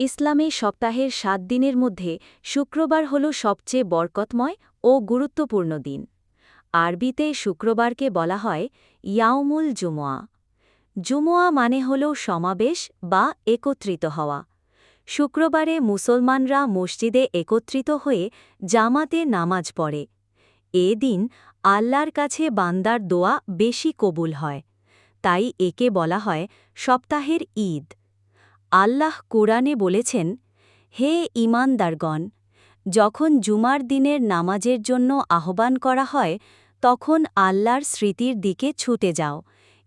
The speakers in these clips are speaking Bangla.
ইসলামে সপ্তাহের ৭ দিনের মধ্যে শুক্রবার হল সবচেয়ে বরকতময় ও গুরুত্বপূর্ণ দিন। আরবিতে শুক্রবারকে বলা হয় ইয়াউমুল জুমুয়া। জুমুয়া মানে হল সমাবেশ বা একত্রিত হওয়া। শুক্রবারে মুসলমানরা মসজিদে একত্রিত হয়ে জামাতে নামাজ পড়ে। এ দিন আল্লাহর কাছে বান্দার দোয়া বেশি কবুল হয়, তাই একে বলা হয় সপ্তাহের ঈদ। আল্লাহ কোরআনে বলেছেন, হে ঈমানদারগণ, যখন জুমার দিনের নামাজের জন্য আহ্বান করা হয় তখন আল্লাহর স্মৃতির দিকে ছুটে যাও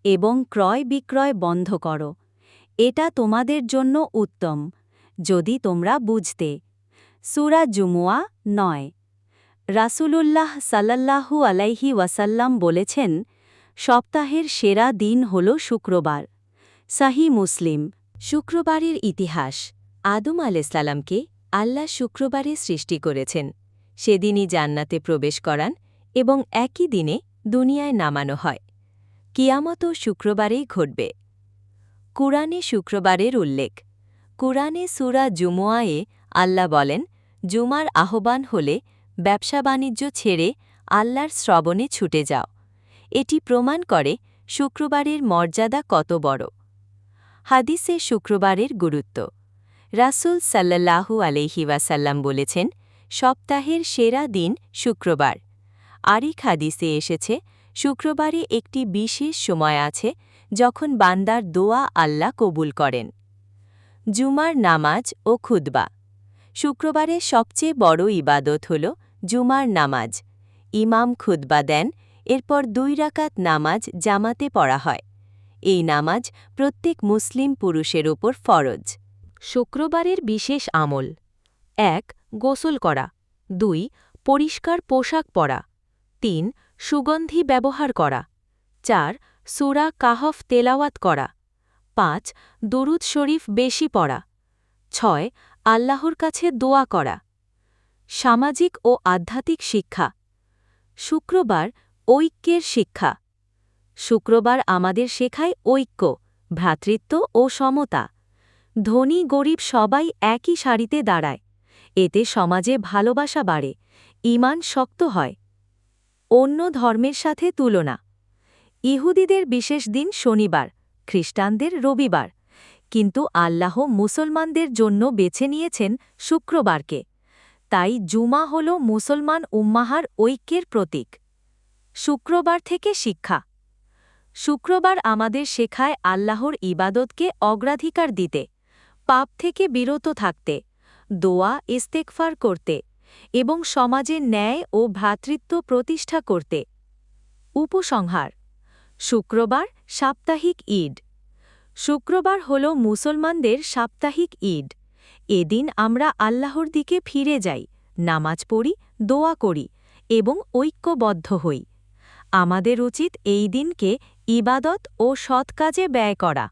এবং ক্রয় বিক্রয় বন্ধ করো। এটা তোমাদের জন্য উত্তম, যদি তোমরা বুঝতে। সূরা জুমুয়া ৯। রাসূলুল্লাহ সাল্লাল্লাহু আলাইহি ওয়াসাল্লাম বলেছেন, সপ্তাহের সেরা দিন হল শুক্রবার। সহিহ মুসলিম। শুক্রবারের ইতিহাস। আদম আলাইহিসসালামকে আল্লাহ শুক্রবারে সৃষ্টি করেছেন। সেদিনই জান্নাতে প্রবেশ করান এবং একই দিনে দুনিয়ায় নামানো হয়। কিয়ামতও শুক্রবারেই ঘটবে। কুরআনে শুক্রবারের উল্লেখ। কুরআনে সূরা জুমুয়ায়ে আল্লাহ বলেন, জুমার আহ্বান হলে ব্যবসা বাণিজ্য ছেড়ে আল্লাহর শ্রবণে ছুটে যাও। এটি প্রমাণ করে শুক্রবারের মর্যাদা কত বড়। হাদিসে শুক্রবারের গুরুত্ব। রাসূল সাল্লাল্লাহু আলাইহি ওয়াসাল্লাম বলেছেন, সপ্তাহের সেরা দিন শুক্রবার। আরেক হাদিসে এসেছে, শুক্রবারে একটি বিশেষ সময় আছে যখন বান্দার দোয়া আল্লাহ কবুল করেন। জুমার নামাজ ও খুতবা। শুক্রবারের সবচেয়ে বড় ইবাদত হল জুমার নামাজ। ইমাম খুতবা দেন, এরপর ২ রাকাত নামাজ জামাতে পড়া হয়। এই নামাজ প্রত্যেক মুসলিম পুরুষের ওপর ফরজ। শুক্রবারের বিশেষ আমল: ১. গোসল করা। ২. পরিষ্কার পোশাক পরা। ৩. সুগন্ধি ব্যবহার করা। ৪. সূরা কাহফ তেলাওয়াত করা। ৫. দুরূদ শরীফ বেশি পড়া। ৬. আল্লাহর কাছে দোয়া করা। সামাজিক ও আধ্যাত্মিক শিক্ষা। শুক্রবার ঐক্যের শিক্ষা। শুক্রবার আমাদের শেখায় ঐক্য, ভ্রাতৃত্ব ও সমতা। ধনী গরিব সবাই একই সারিতে দাঁড়ায়। এতে সমাজে ভালোবাসা বাড়ে, ঈমান শক্ত হয়। অন্য ধর্মের সাথে তুলনা। ইহুদিদের বিশেষ দিন শনিবার, খ্রিস্টানদের রবিবার, কিন্তু আল্লাহ মুসলমানদের জন্য বেছে নিয়েছেন শুক্রবারকে। তাই জুমা হল মুসলমান উম্মাহার ঐক্যের প্রতীক। শুক্রবার থেকে শিক্ষা। শুক্রবার আমাদের শেখায় আল্লাহর ইবাদতকে অগ্রাধিকার দিতে, পাপ থেকে বিরত থাকতে, দোয়া ইস্তেগফার করতে এবং সমাজে ন্যায় ও ভ্রাতৃত্ব প্রতিষ্ঠা করতে। উপসংহার: শুক্রবার সাপ্তাহিক ঈদ। শুক্রবার হল মুসলমানদের সাপ্তাহিক ঈদ। এদিন আমরা আল্লাহর দিকে ফিরে যাই, নামাজ পড়ি, দোয়া করি এবং ঐক্যবদ্ধ হই। আমাদের উচিত এই দিনকে ইবাদত ও সৎ কাজে ব্যয় করা।